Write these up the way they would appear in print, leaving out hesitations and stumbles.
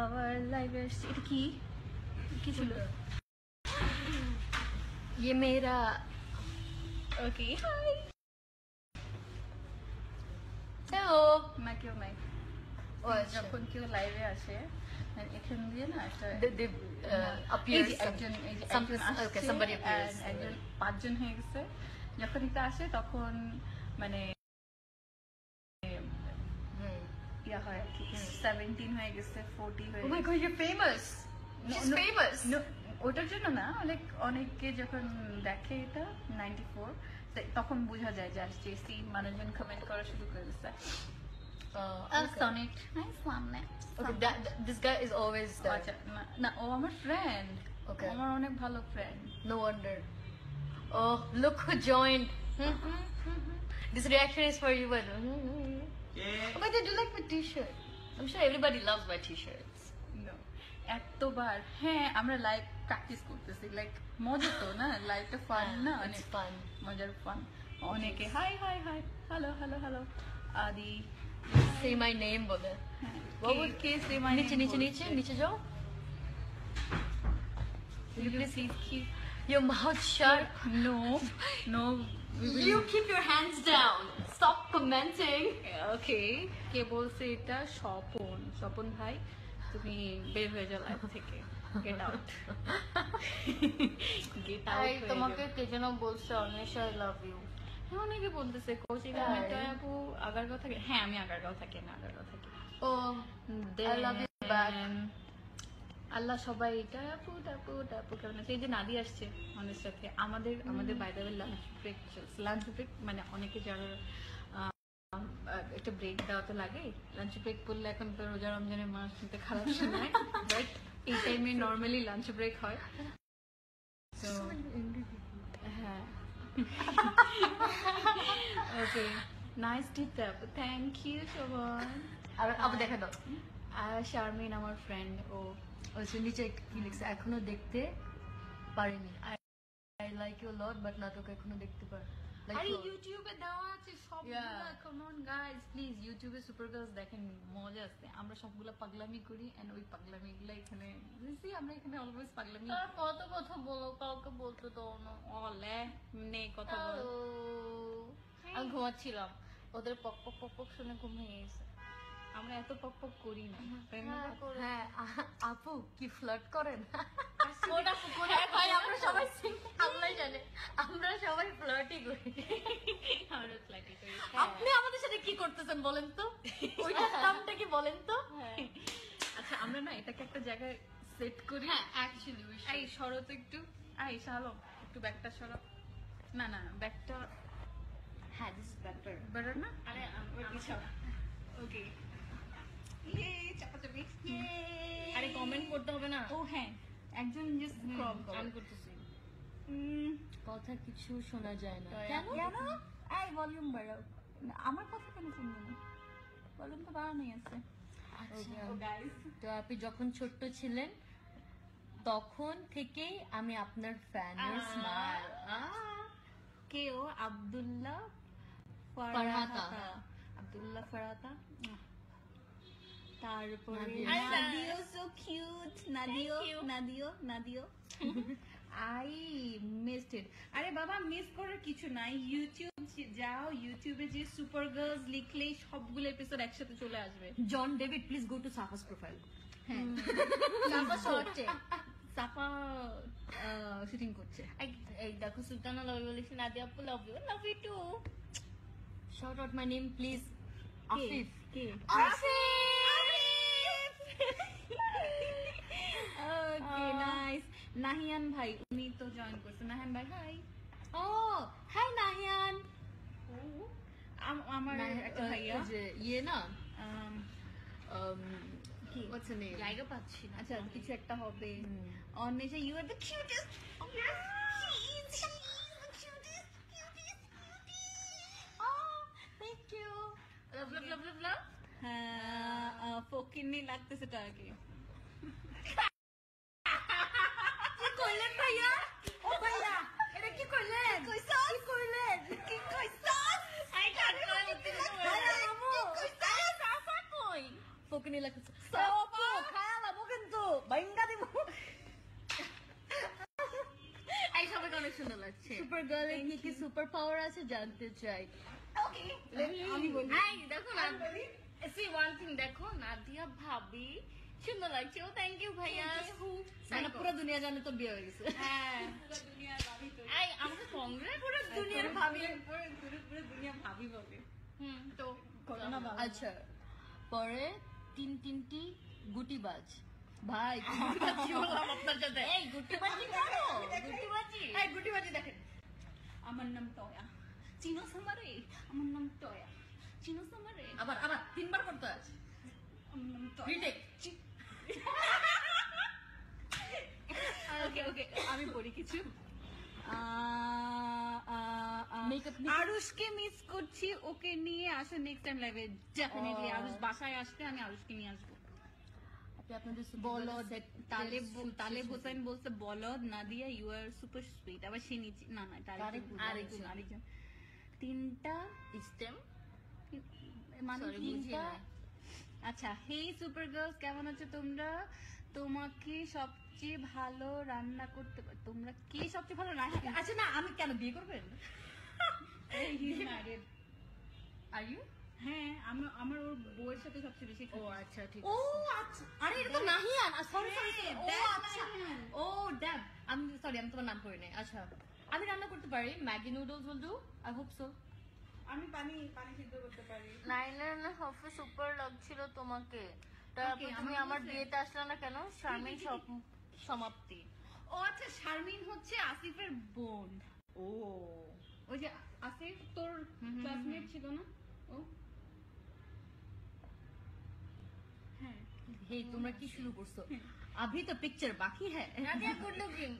আবার লাইভে আসছি। এটা কি কি ছিল? ये मेरा ওকে হাই। हेलो না কেউ নাই। ও আচ্ছা যখন কেউ লাইভে আসে এখান দিয়ে না একটা appears একজন okay somebody appears একজন 5 জন হয়ে গেছে। যখন এটা আসে তখন মানে ইয়া হয় কি 17 হয়ে গেছে 40 হয়ে oh my গেছে। god you're famous she's famous ওটার জন্য না অনেকে যখন দেখে এটা 94 তখন বোঝা যায় যে আসছে মানুষজন কমেন্ট করা শুরু করে দিচ্ছে। Sonic okay this guy is always there আচ্ছা না ও আমার ফ্রেন্ড। Okay. আমার অনেক ভালো friend. no wonder oh look who joined this reaction is for you but oh but they do like my t-shirt I'm sure everybody loves my t-shirts এতবার হ্যাঁ আমরা live practice করতেছি লাইক মজা তো না লাইভটা ফান না অনেক fun মজার ফান। অনেকে high high hi hello hello hello আদি say my name bole কে সে মানে niche niche niche niche jao you please keep your mouth shut no you keep your hands down stop commenting ওকে কে বলছে এটা স্বপন ভাই তুমি বের হয়ে যাও লাইভ থেকে গেট আউট তোমাকে কে যেন বলছে অনেশা আই লাভ ইউ অনেকে বলতেছে কোচিং আপু আগারগাঁও থাকে। হ্যাঁ আমি আগারগাঁও থাকি না আগারগাঁও থাকি। ও আই লাভ ইউ ব্যাক আল্লাহ সবাই টাপু টাপু টাপু কেমন আছে? এই যে নাদি আসছে আমাদের সাথে আমাদের বাইরে লাঞ্চ ব্রেক মানে অনেকে যারা একটা ব্রেক দেওয়া তো লাগে লাঞ্চ ব্রেক করলে এখন তো রোজা রমজানের মাস শুনতে খারাপ শোনায় বাট এই টাইমে নর্মালি লাঞ্চ ব্রেক হয়। তো হ্যাঁ ওকে নাইস টিপ আপু থ্যাংক ইউ শোভন। আর আপু দেখা দাও শারমিন আমার ফ্রেন্ড ও নিচে কি লিখছে এখনো দেখতে পারিনি I like you lot but না তোকে এখনো দেখতে পার আরে ইউটিউবে দেওয়া আছে সবগুলা কাম অন গাইস প্লিজ ইউটিউবে সুপার গার্লস দেখেন মজা আছে। আমরা সবগুলা পাগলামি করি এন্ড ওই পাগলামিগুলো এখানে বুঝছি আমরা এখানে অলওয়েজ পাগলামি কত কথা বলো কাউকে বলতে দাও না অলে নে কথা বল। আমি ঘুমাচ্ছিলাম ওদের পক পক পক পক শুনে ঘুম ভেঙে গেছে। আমরা এত পক পক করি না। হ্যাঁ আপু কি ফ্লার্ট করেন ভাই আমরা সবাই আল্লাহ জানে আমরা সবাই ফ্লার্টই করি। আমরা ফ্লার্টই করি। আপনি আমাদের সাথে কি করতেছেন বলেন তো ওইটা নামটা কি বলেন তো। আচ্ছা আমরা না এটাকে একটা জায়গায় সেট করি। হ্যাঁ অ্যাকচুয়ালি এই সরো তো একটু শালো একটু ব্যাকটা সরো না না ব্যাকটা হ্যাঁ দিস ইজ বেটার না। আরে ওকে ইয়ে চাপাচাপি আরে কমেন্ট করতে হবে না। ও হ্যাঁ একজন জাস্ট স্ক্রল করো। আমি করতেছি কথা কিছু শোনা যায় না কেন এই ভলিউম বাড়াও। আমার কথা কেন শুনবো না? ভলিউম তো বাড়ানোই আছে। আচ্ছা তো আপনি যখন ছোট্ট ছিলেন তখন থেকেই আমি আপনার ফ্যান স্মাইল কে ও আব্দুল্লাহ ফারহাতা ফারহাতা তারপরে নাদিয়া। নাদিও সো কিউট নাদিও আই মিসড ইট। আরে বাবা মিস করার কিছু নাই ইউটিউব যাও ইউটিউবে যে সুপার গার্লস লিখলেই সবগুলো এপিসোড একসাথে চলে আসবে। John David please go to Safa's profile. হ্যাঁ সাফা শর্টে সাফা শুটিং করছে। এই দেখো সুলতানা লাভ বলেছে নাদিয়া আপু love you too shout out my name please Afif কে ওকে নাইস নাহিয়ান ভাই উনি তো জয়েন করছে। নাহিয়ান ভাই হাই। ও হাই নাহিয়ান আমার একটা ভাইয়া যে ইয়ে না কি what's her name জায়গা পাচ্ছি না। আচ্ছা কিছু একটা হবে Anwesha you are the cutest thank you love love love love love. হ্যাঁ ফকিন্নি লাগতেছে টাকে। কি কইলেন ভাইয়া ও ভাইয়া এটা কি কইলেন কি কইলেন কি কইছস আই কাট কই ফকিনি লাগতেছে অনেক সুন্দর লাগছে সুপার গার্ল এর কি সুপার পাওয়ার আছে জানতে চাই ওকে আমি বলি এই দেখো না সি ওয়ান থিং দেখো নাদিয়া ভাবি সুন্দর লাগছে ও থ্যাংক ইউ ভাইয়া মানে পুরো দুনিয়া জানে তো বিয়ে হয়ে গেছে হ্যাঁ পুরো দুনিয়ার ভাবি তো এই আমাকে কংগ্রেস পুরো দুনিয়ার ভাবি পুরো দুনিয়া ভাবি বলে তো করোনা বাবা আচ্ছা পরে তিনটি গুটিবাজ ভাই গুটিবাজি বললাম আপনার সাথে এই গুটিবাজি করো গুটিবাজি এই গুটিবাজি দেখেন আমার নাম টয়া চিনো সামারে আমার নাম টয়া চিনো সামারে আবার আবার তিনবার করতে আছে আমার নাম টয়া রিটেক ওকে ওকে আমি পড়ি কিছু Makeup আরুষকে মিস করছি ওকে নিয়ে আসো নেক্সট টাইম লাইভে ডেফিনেটলি আরুষ বাসায় আসলে আমি আরুষকে নিয়ে আসবো আপনি আপনাদের বলদ তালেব হোসেন বলছে বলদ Nadia you are super sweet আবার সে নিচে না না আরেকজন তিনটা স্টেম মানে Sorry, বুঝি তিনটা নাই। আচ্ছা হেই সুপার গার্লস কেমন আছো তোমরা তোমাকে সবচেয়ে ভালো রান্না করতে পারো তোমরা কে সবচেয়ে ভালো রান্না আচ্ছা না আমি কেন বিয়ে করবেন আর ইউ হ্যাঁ আমার ওর বউয়ের সাথে সবচেয়ে বেশি ও আচ্ছা ঠিক ও আছে আচ্ছা আরে এটা তো নাহিয়ান সরি সরি That's ও আচ্ছা নাহিয়ান। ও ড্যাম আমি সরি আমি তোমার নাম করি নাই আচ্ছা আমি রান্না করতে পারি Maggi noodles will do I hope so আমি পানি সিদ্ধ করতে পারি নাইলান হাফে সুপার লাগছিল তোমাকে তারপর Okay, তুমি আমার আমার বলছে- বিয়েতে আসলে না কেন শারমিন সমাপ্তি ও আচ্ছা শারমিন হচ্ছে আসিফের বোন ও ওই যে আসিফ তোর ক্লাসমেট ছিল না ও হ্যাঁ হে তোমরা কি শুরু করছো अभी तो पिक्चर बाकी है Nadia good looking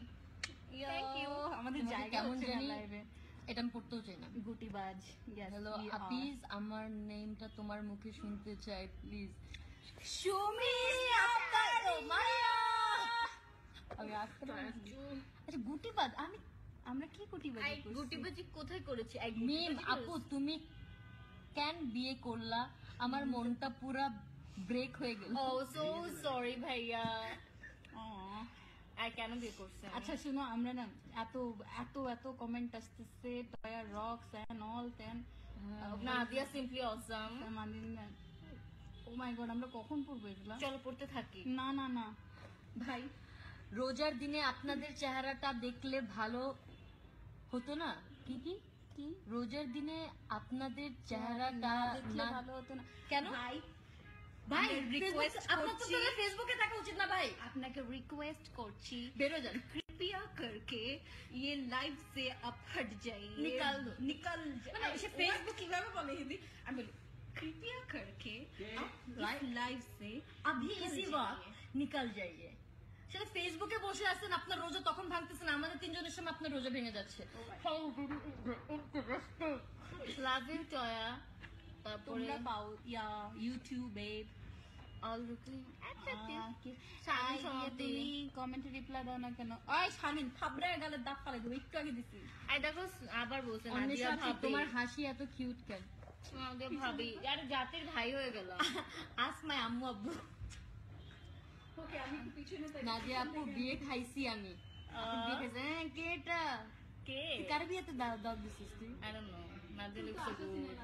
Thank you. আমাদের জায়গা কেমন হচ্ছে না জানি লাইভে এটা আমি পড়তেও চাই না গুটিবাজ হ্যালো আপিস আমার নেমটা তোমার মুখে শুনতে চাই প্লিজ সুমি আমি আসতে আচ্ছা গুটিবাজ আমরা কি গুটিবাজ গুটিবাজি কোথায় করেছি মিম আপু তুমি কেন বিয়ে করলা আমার মনটা পুরা ব্রেক হয়ে গেল ও সো সরি ভাইয়া আর কেন বিয়ে করছেন আচ্ছা শুনো আমরা না এত এত এত কমেন্ট আসতেছে Toya rocks and all then Nadia simply awesome মানে ও মাই গড আমরা কখন পড়বো এগুলা চলো পড়তে থাকি না না না ভাই রোজার দিনে আপনাদের চেহারাটা দেখলে ভালো হতো না কি কি কি রোজার দিনে আপনাদের চেহারাটা দেখলে না ভালো হতো না কেন? ভাই ভাই আমি request আপনার তো করছি। তাহলে ফেসবুকে থাকা উচিত না ভাই আপনাকে রিকোয়েস্ট করছি বেরো যান कृपया करके ये लाइव से आप हट जाइए निकाल दो। निकल মানে সে फेसबुक কিভাবে বলে হিন্দি আমি বলি कृपया करके आप लाइव से अभी निकल इसी जाइए। वक्त निकल जाइए সেটা ফেসবুকে বসে আছেন আপনার রোজা তখন ভাঙতেছেন আমাদের তিনজনের সময় আপনার রোজা ভেঙে যাচ্ছে লাভ ইউ টয়া তারপরে তোমরা পাও ইয়া ইউটিউবে অল লুকিং তুমি কমেন্টে রিপ্লাই দাও না কেন ওই শামিন থাবড়ে গালে দাগ ফালাই দেবো একটু আগে দিছি আই দেখো আবার বলছেন নাদিয়া ভাবি তোমার হাসি এত কিউট কেন নাদিয়া ভাবি আরে জাতির ভাই হয়ে গেল আসমায় আম্মু আব্বু ওকে আমি একটু পিছনে থাকি নাদিয়া আপু বিয়ে খাইছি আমি বিয়ে খাইছি হ্যাঁ কেটা কে কার বিয়েতে দাও দিছিস তুই I don't know Nadia looks so good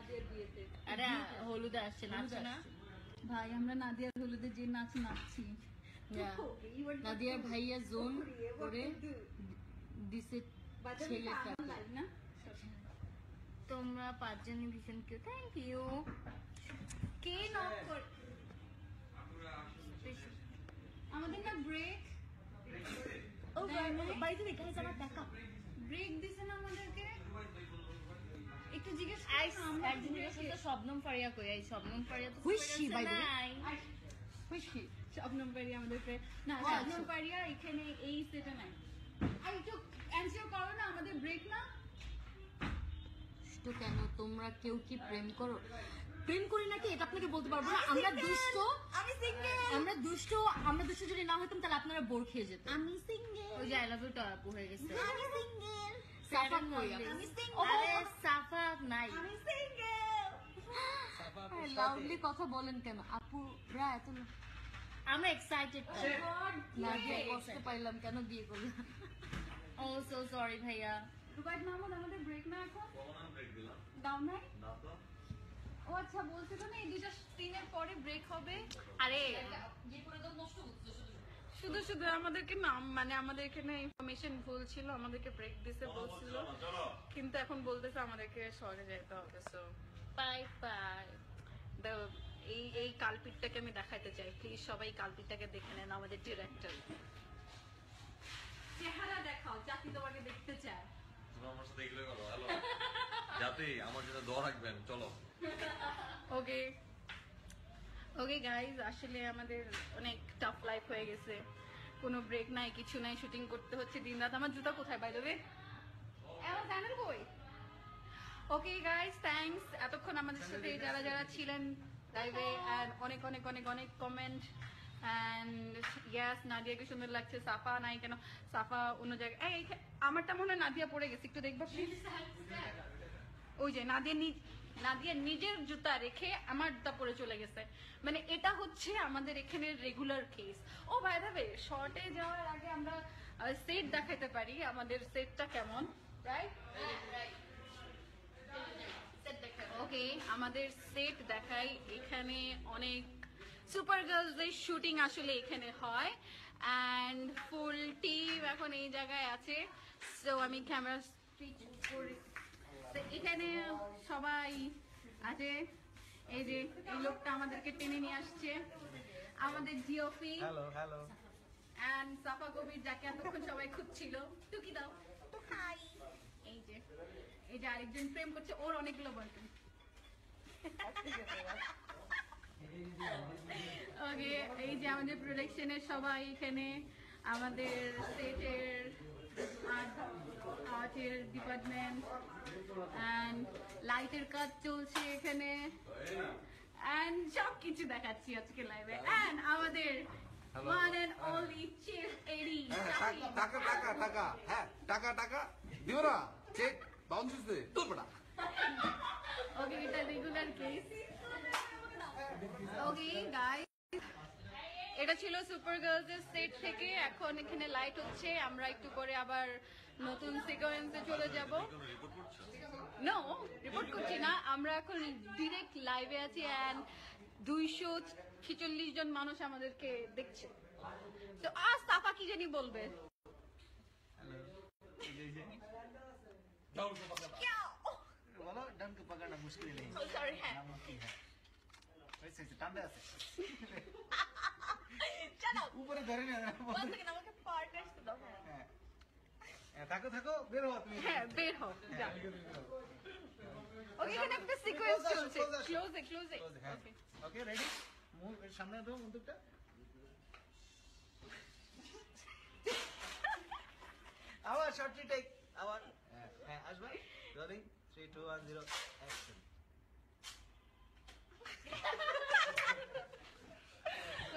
আরে হলুদে আসছে নাচছে না ভাই আমরা নাদিয়ার হলুদে যে নাচ নাচছি নাদিয়ার ভাইয়া জোন করে দিছে ছেলেটা না তোমরা পাঁচজনই ভীষণ কিউ থ্যাংক ইউ কে নক কর আমাদের না ব্রেক ও বাই দ্য ওয়ে গাইস আমার ব্যাকআপ ব্রেক দিছে না আমাদেরকে একটু জিজ্ঞেস একদিন তো শবনম ফারিয়া কই এই শবনম ফারিয়া তো Who is she, by the way? নাই। খুশি শবনম পারিয়া আমাদের না ও, আচ্ছা। শবনম পারিয়া এখানে এই সেটা নাই আর একটু অ্যানসার করো না আমাদের ব্রেক না তো কেন তোমরা কেউ কি প্রেম করো প্রেম করি নাকি এটা আপনাকে বলতে পারবো না আমরা দুষ্ট আমি সিঙ্গেল আমরা দুষ্ট যদি না হতাম তাহলে আপনারা বোর খেয়ে যেতেন আমি সিঙ্গেল ওই যে আই লাভ ইউ টয়াপু হয়ে গেছে আমি সিঙ্গেল সাফা কই আমি single। আরে সাফা নাই আমি সিঙ্গেল লাউডলি কথা বলেন কেন আপুরা এত আমরা এক্সাইটেড না যে কষ্ট পাইলাম কেন বিয়ে করলাম ও Oh, so sorry, ভাইয়া। রুবাইদ মাহমুদ আমাদের ব্রেক না এখন? ব্রেক দিলাম দাও নাই? না তো ও আচ্ছা বলছিল না এই দুইটা দিনের পরে ব্রেক হবে। আরে শুধু শুধু আমাদেরকে মানে আমাদের এখানে ইনফরমেশন ভুল ছিল, আমাদেরকে ব্রেক দিতে বলছিল, চলো কিন্তু এখন বলতেছে আমাদেরকে শহরে যেতে হবে। So bye bye. এই কালপিটটাকে আমি দেখাতে চাই, প্লিজ সবাই কালপিটটাকে দেখে নেন, আমাদের ডিরেক্টর। চেহারা দেখাও, জাতি তোমাকে দেখতে চায়। তুমি আমার সাথে এগুলো করো হ্যালো যাতে আমার জন্য দোয়া রাখবেন চলো ওকে ওকে গাইজ, আসলে আমাদের অনেক টাফ লাইফ হয়ে গেছে, কোনো ব্রেক নাই, কিছু নাই, শুটিং করতে হচ্ছে দিন রাত। আমার জুতা কোথায় বাই দ্য ওয়ে? আমার স্যান্ডেল কই? ওকে গাইজ, থ্যাঙ্কস এতক্ষণ আমাদের সাথে যারা যারা ছিলেন লাইভে, এন্ড অনেক অনেক অনেক অনেক কমেন্ট। এন্ড ইয়াস, নাদিয়াকে সুন্দর লাগছে, সাফা নাই কেন? সাফা অন্য জায়গায়। এই আমারটা মনে হয় নাদিয়া পড়ে গেছে, একটু দেখবা প্লিজ। ওই যে নাদিয়া নিজের জুতা রেখে আমার জুতা পরে চলে গেছে, মানে এটা হচ্ছে আমাদের এখানে রেগুলার কেস। ও ভাই ভাবে শর্টে যাওয়ার আগে আমরা সেট দেখাতে পারি, আমাদের সেটটা কেমন, রাইট? ওকে, আমাদের সেট দেখাই। এখানে অনেক সুপার গার্লসদের শুটিং আসলে এখানে হয়, অ্যান্ড ফুল টিম এখন এই জায়গায় আছে। সো আমি ক্যামেরা সুইচ করি। তো এখানে সবাই আছে, এই যে এই লোকটা আমাদেরকে টেনে নিয়ে আসছে, আমাদের জিওফি হ্যালো হ্যালো এন্ড সাফা কবির, যাকে এতক্ষণ সবাই খুঁজছিল। টুকি দাও, হাই। এই যে আরেকজন প্রেম করছে, ওর অনেকগুলো বয়ফ্রেন্ড। ওকে, এই যে আমাদের প্রোডাকশনের সবাই এখানে, আমাদের সেটের আর্টের ডিপার্টমেন্ট এন্ড লাইটের কাজ চলছে এখানে, এন্ড সব কিছু দেখাচ্ছি আজকে লাইভে। এন্ড আমাদের one and only chief এডি। টাকা টাকা টাকা, হ্যাঁ টাকা টাকা দিও না, চেক বাউন্স হচ্ছে তো বড়া। ওকে, এটা রেগুলার কেস। ওকে গাইস, এটা ছিল সুপার গার্লস সেট থেকে। এখন এখানে লাইট হচ্ছে, আমরা একটু করে আবার নতুন সিকোয়েন্সে চলে যাব। রিপোর্ট করছো নো, রিপোর্ট করছি না, আমরা এখন ডিরেক্ট লাইভে আছি, এন্ড 246 জন মানুষ আমাদেরকে দেখছে। তো আজ সাফা কি জানি বলবে। বলো, ডান কে পকড়না মুশকিল নেই। সরি, হ্যাঁ নামুমকিন है वैसे টান্ডা আছে চলো উপরে ধরে না আমাকে পার্টনার্স তো দাও। হ্যাঁ থাকো থাকো, বের হও তুমি। হ্যাঁ, বের হও, যাও। ওকে, এখানে একটা সিকোয়েন্স চলছে, ক্লোজে ক্লোজে। ওকে ওকে, রেডি, মুভ সামনে দাও বন্দুকটা। আবার শর্ট টেক, আবার হ্যাঁ আসবা। Rolling 3 2 1 0 action.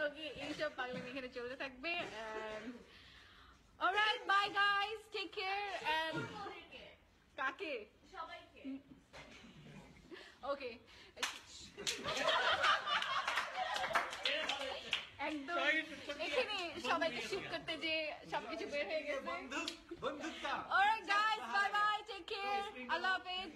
ওকে, এইসব পাগলামি এখানে চলতে থাকবে। Alright, bye guys, take care. And কাকে? সবাইকে। ওকে, একদম এখানে সবাইকে শুট করতে যে সবকিছু বের হয়ে গেছে। বন্দুকটা alright guys, bye bye, take care, Allah হাফেজ।